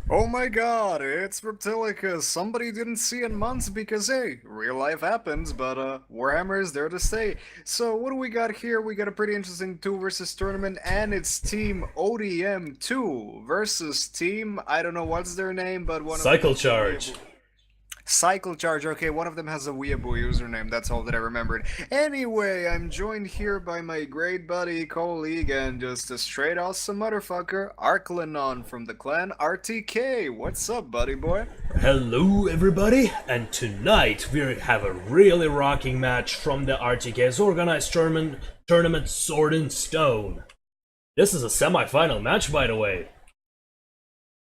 Oh my god, it's Reptilicus. Somebody didn't see in months because, hey, real life happens, but Warhammer is there to stay. So what do we got here? We got a pretty interesting 2 versus tournament, and it's Team ODM 2 versus Team, I don't know what's their name, but one of them Cycle has a charge. weeaboo. Cycle Charge. Okay, one of them has a weeaboo username. That's all that I remembered. Anyway, I'm joined here by my great buddy, colleague, and just a straight awesome motherfucker, Arklanon from the clan RTK. What's up, buddy boy? Hello, everybody, and tonight we have a really rocking match from the RTK's organized tournament Sword and Stone. This is a semi-final match, by the way.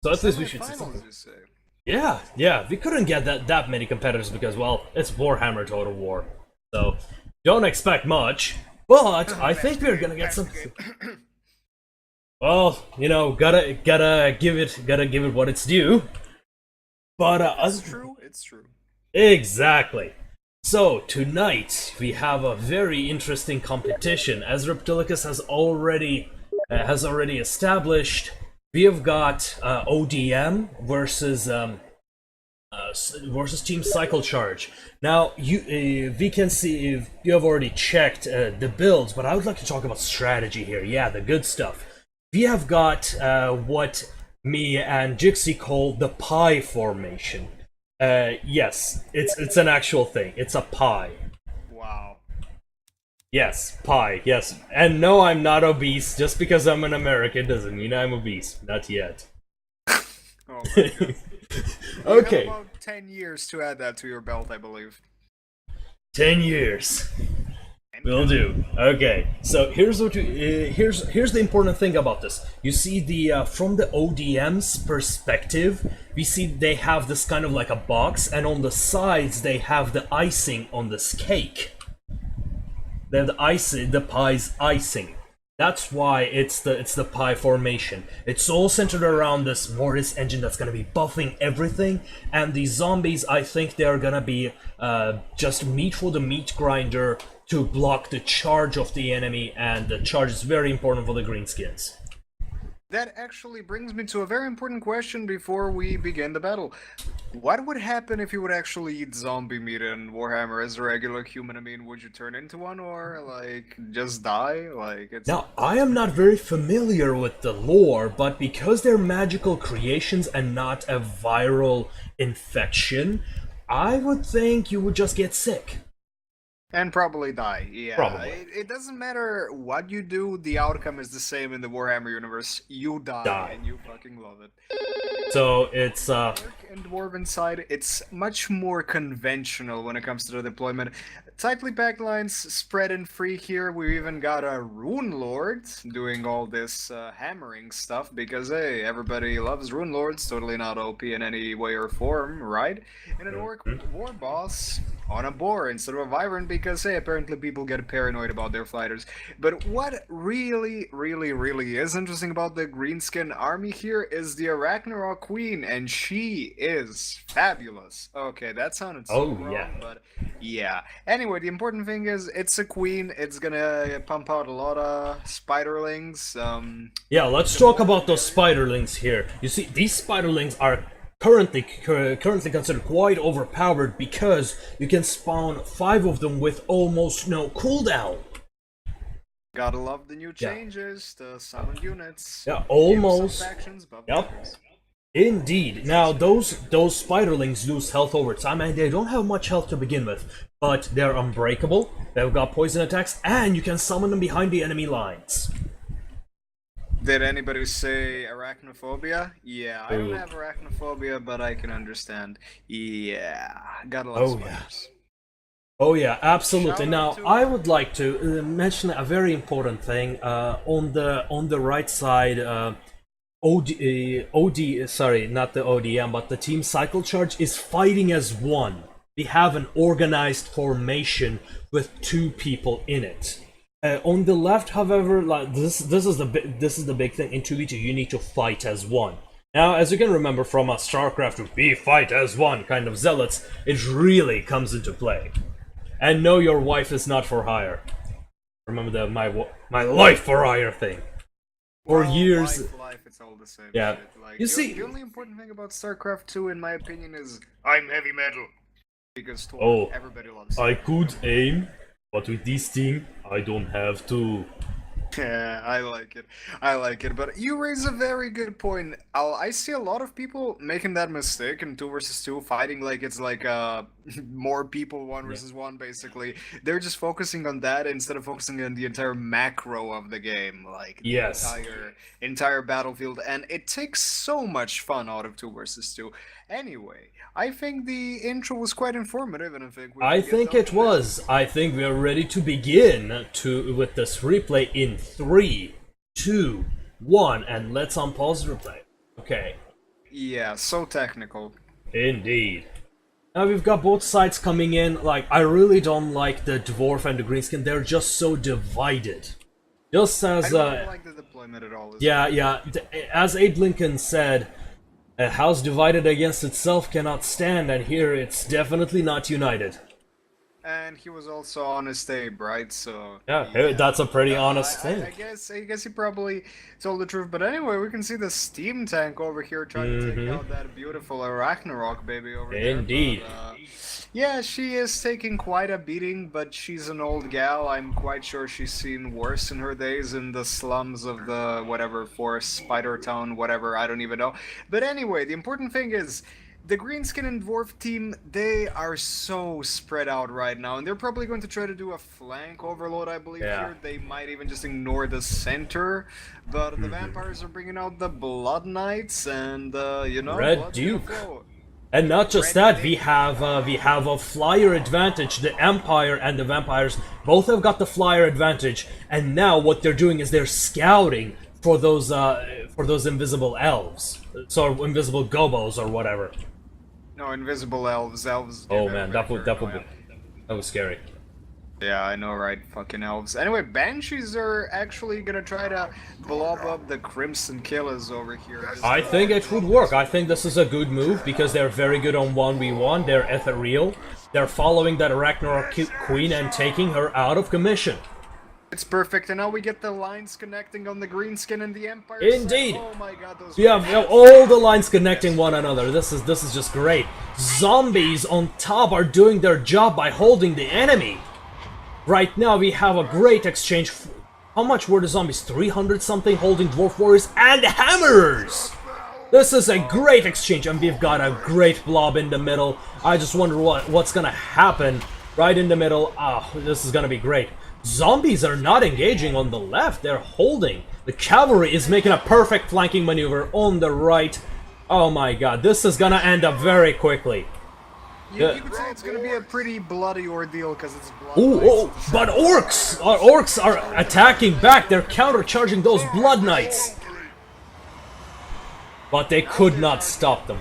So at least we should see something. Semifinals, you say? Yeah, we couldn't get that many competitors because, well, it's Warhammer Total War. So don't expect much, but I think we're gonna get some. Well, gotta give it what it's due. But It's true. It's true. exactly. So tonight we have a very interesting competition, as Reptilicus has already established. We have got ODM versus Team Cycle Charge. Now we can see if you have already checked the builds, but I would like to talk about strategy here. Yeah, the good stuff. We have got what me and Jixie call the pie formation. Yes, it's an actual thing. It's a pie. Wow. Yes, pie. Yes, and no, I'm not obese. Just because I'm an American doesn't mean I'm obese. Not yet. Oh my god. You have Okay, about 10 years to add that to your belt, I believe. 10 years. Will do. Okay, so here's the important thing about this. You see the from the ODM's perspective, we see they have this kind of like a box, and on the sides they have the icing on this cake. They have the pie's icing. That's why it's the pie formation. It's all centered around this Mortis engine that's gonna be buffing everything, and the zombies, I think they're gonna be just meat for the meat grinder to block the charge of the enemy, and the charge is very important for the greenskins. That actually brings me to a very important question before we begin the battle. What would happen if you would actually eat zombie meat in Warhammer as a regular human? I mean, would you turn into one or, like, just die? Like, it's... Now, I am not very familiar with the lore, but because they're magical creations and not a viral infection, I would think you would just get sick. And probably die, yeah. Probably. It doesn't matter what you do, the outcome is the same in the Warhammer universe. You die, Die. and you fucking love it. So it's Orc and Dwarven side, it's much more conventional when it comes to the deployment. Tightly packed lines, spread and free here. We even got a Rune Lord doing all this hammering stuff because, hey, everybody loves Rune Lords, totally not OP in any way or form, right? And an Orc War Boss on a boar instead of a Wyvern because, hey, apparently people get paranoid about their fighters. But what really is interesting about the Greenskin army here is the Arachnarok Queen, and she is fabulous. Okay, that sounded so oh wrong, yeah. but yeah. Anyway, the important thing is it's a queen. It's gonna pump out a lot of spiderlings. Yeah, let's The talk more the about those merrier. spiderlings here. You see, these spiderlings are currently considered quite overpowered because you can spawn 5 of them with almost no cooldown. Gotta love the new Yeah, changes, the summoned units. yeah, Give some almost. factions, buff the Yep. others. Indeed. Now those spiderlings lose health over time, and they don't have much health to begin with, but they're unbreakable. They've got poison attacks, and you can summon them behind the enemy lines. Did anybody say arachnophobia? Yeah, I don't Ooh. have arachnophobia, but I can understand. Yeah, gotta love Oh yeah. spiders. Oh yeah, absolutely. Shout out Now to I would like to mention a very important thing. On the right side, sorry, not the ODM, but the Team Cycle Charge is fighting as one. They have an organized formation with 2 people in it. On the left, however, like this is the big thing in 2v2. You need to fight as one. Now, as you can remember from a StarCraft, we fight as one kind of zealots. It really comes into play. And no, your wife is not for hire. Remember the my life for hire thing. For well, years. life, it's all the same Yeah. shit. Like, You the, see- the only important thing about StarCraft 2, in my opinion, is I'm heavy metal. Because Thor, Oh, everybody loves I Thor. could aim, but with this thing, I don't have to. Yeah, I like it. I like it. But you raise a very good point. I see a lot of people making that mistake in 2 versus 2, fighting like it's like more people 1 versus 1, basically. They're just focusing on that instead of focusing on the entire macro of the game, like the Yes. entire battlefield, and it takes so much fun out of 2 versus 2. Anyway, I think the intro was quite informative, and I think we I can get think down it to was. I think we are ready to begin with this replay in 3, 2, 1, and let's unpause the replay. Okay. Yeah, so technical. Indeed. Now we've got both sides coming in. Like, I really don't like the dwarf and the greenskin. They're just so divided. Just I as don't like the deployment at all. yeah. As Abe Lincoln said, a house divided against itself cannot stand, and here it's definitely not united. And he was also honest Abe, right? So Yeah, that's a pretty honest I thing. guess he probably told the truth. But anyway, we can see the steam tank over here trying to take out that beautiful Ragnarok baby over there. Indeed. But, yeah, she is taking quite a beating, but she's an old gal. I'm quite sure she's seen worse in her days in the slums of the whatever forest, Spider Town, whatever. I don't even know. But anyway, the important thing is, the Greenskin and Dwarf team, they are so spread out right now, and they're probably going to try to do a flank overload, I believe, here. They might even just ignore the center, but the Vampires are bringing out the Blood Knights, and, you know, Red blood's Duke. gonna flow. And not just that, we have a flyer advantage. The Empire and the Vampires both have got the flyer advantage, and now what they're doing is they're scouting for those invisible elves, so invisible gobos or whatever. No, invisible elves. Oh man, that was scary. Yeah, I know, right? Fucking elves. Anyway, Banshees are actually gonna try to blob up the Crimson Killers over here. I think it would work. I think this is a good move because they're very good on 1v1. They're ethereal. They're following that Ragnarok Queen and taking her out of commission. It's perfect, and now we get the lines connecting on the Greenskin and the Empire. Indeed. Side. Oh my god, those. Yeah, all the lines connecting one another. This is just great. Zombies on top are doing their job by holding the enemy. Right now we have a great exchange. How much were the zombies? 300 something holding dwarf warriors and hammers. This is a great exchange, and we've got a great blob in the middle. I just wonder what's gonna happen right in the middle. This is gonna be great. Zombies are not engaging on the left, they're holding. The cavalry is making a perfect flanking maneuver on the right. Oh my god, this is gonna end up very quickly. You could say it's gonna be a pretty bloody ordeal because it's blood. Oh, but orcs are attacking back, they're countercharging those blood knights. But they could not stop them.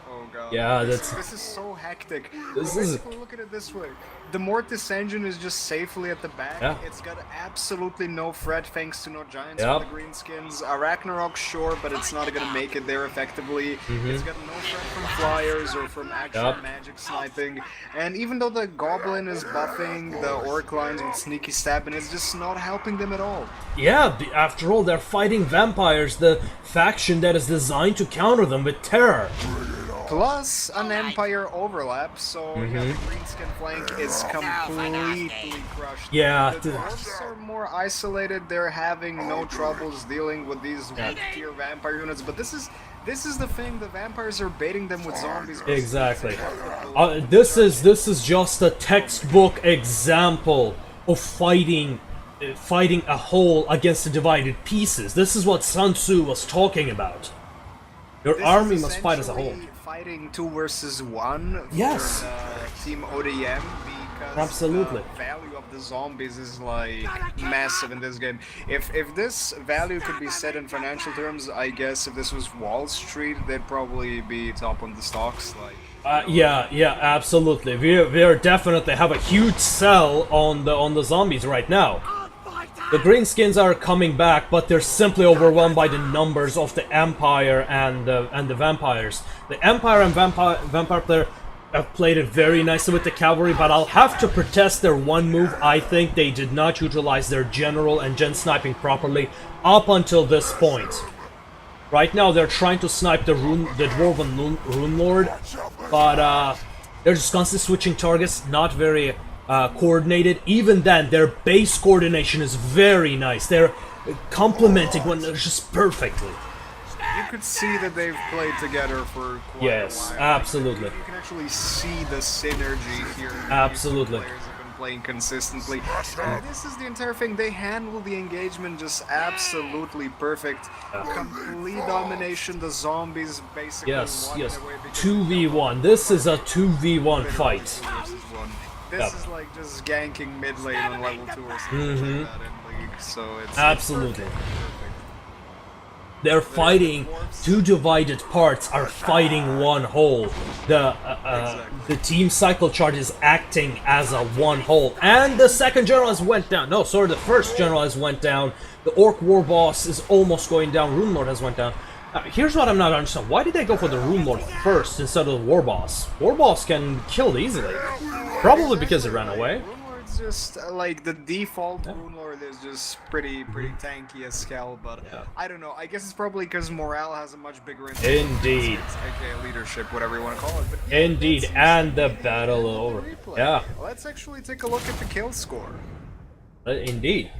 Oh god. Yeah, this is so hectic. Look at it this way. The Mortis engine is just safely at the back. Yeah. It's got absolutely no threat thanks to no giants for the greenskins. Ragnarok, sure, but it's not gonna make it there effectively. It's got no threat from flyers or from actual magic sniping. And even though the goblin is buffing the orc lines with sneaky stabbing, it's just not helping them at all. Yeah, after all, they're fighting vampires, the faction that is designed to counter them with terror. Plus an Empire overlap, so yeah, the greenskin flank is completely crushed. Yeah, the dwarves are more isolated. They're having no troubles dealing with these tier vampire units, but this is the thing. The vampires are baiting them with zombies. Exactly. This is just a textbook example of fighting a whole against the divided pieces. This is what Sun Tzu was talking about. Your army must fight as a whole. Fighting 2 versus 1 yes. for Team ODM because absolutely. The value of the zombies is like massive in this game. If this value could be set in financial terms, I guess if this was Wall Street, they'd probably be top on the stocks. Like yeah, absolutely. We are definitely have a huge sell on the zombies right now. The greenskins are coming back, but they're simply overwhelmed by the numbers of the Empire and the vampires. The Empire and vampire player have played it very nicely with the cavalry, but I'll have to protest their one move. I think they did not utilize their general and gen sniping properly up until this point. Right now they're trying to snipe the Dwarven Rune Lord, but they're just constantly switching targets, not very coordinated. Even then, their base coordination is very nice. They're complementing one another just perfectly. You could see that they've played together for quite Yes, a while. absolutely. You can actually see the synergy here. Absolutely. Players have been playing consistently. And this is the entire thing. They handle the engagement just absolutely perfect. Complete domination. The zombies basically Yes, won yes. away because 2v1. This is a 2v1 fight. versus one. This is like just ganking mid lane on level 2 or something like that in League. So it's Absolutely. perfect. They're fighting two divided parts are fighting one whole. The team cycle chart is acting as a one whole. And the second general has went down. No, sorry, the first general has went down. The Orc War Boss is almost going down. Rune Lord has went down. Here's what I'm not understanding. Why did they go for the Rune Lord first instead of the War Boss? War Boss can kill easily. Probably because he ran away. Rune Lord's just like the default Rune Lord is just pretty tanky as Skel, but I don't know. I guess it's probably because morale has a much bigger impact. Indeed. AKA leadership, whatever you want to call it. But Indeed, and the battle over. Yeah. Let's actually take a look at the kill score. Indeed.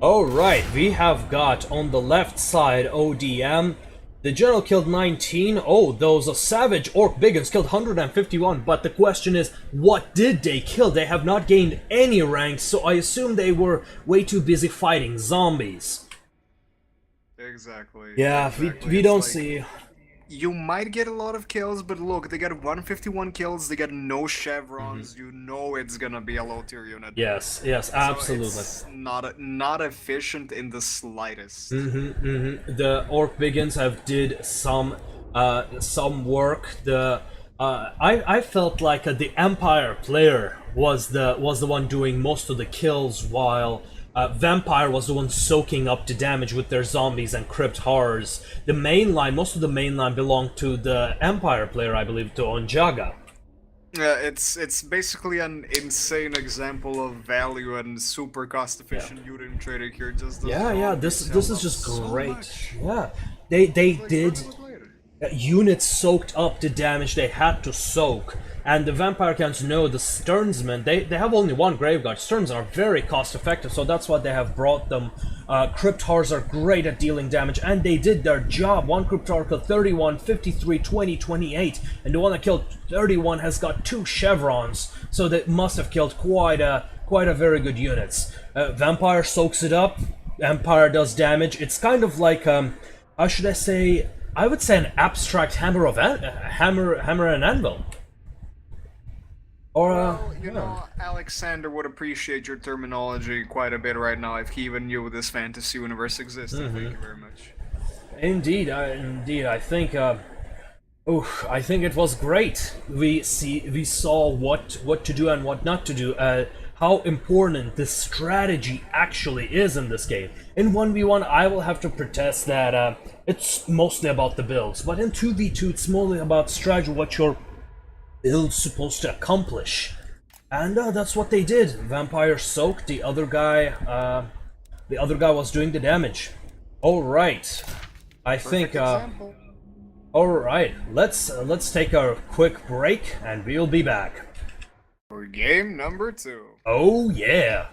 Alright, we have got on the left side ODM. The general killed 19. Oh, those savage orc biggins killed 151. But the question is, what did they kill? They have not gained any ranks, so I assume they were way too busy fighting zombies. Exactly. Yeah, exactly. we It's don't like, see. You might get a lot of kills, but look, they got 151 kills, they got no chevrons, you know it's gonna be a low tier unit. Yes, yes, So absolutely. it's not efficient in the slightest. The orc biggins have did some work. I felt like the Empire player was the one doing most of the kills, while Vampire was the one soaking up the damage with their zombies and crypt horrors. The main line, most of the main line belonged to the Empire player, I believe, to Onjaga. Yeah, it's basically an insane example of value and super cost efficient unit trading here. Just This is just great. Yeah, they did. Units soaked up the damage they had to soak, and the vampire counts know the Sternsmen, they have only one Graveguard. Sterns are very cost effective, so that's why they have brought them. Crypt Horrors are great at dealing damage, and they did their job. One Crypt Horror killed 31, 53, 20, 28, and the one that killed 31 has got 2 chevrons, so they must have killed quite a very good units. Vampire soaks it up, Empire does damage. It's kind of like, how should I say, I would say an abstract hammer and anvil. Or well, you know, Alexander would appreciate your terminology quite a bit right now if he even knew this fantasy universe existed. Thank you very much. Indeed, I think I think it was great. We saw what to do and what not to do. How important the strategy actually is in this game. In 1v1, I will have to protest that it's mostly about the builds, but in 2v2, it's mostly about strategy, what your build's supposed to accomplish. And that's what they did. Vampire soaked, the other guy was doing the damage. Alright. I think alright, let's take a quick break and we'll be back. For game number 2. Oh yeah!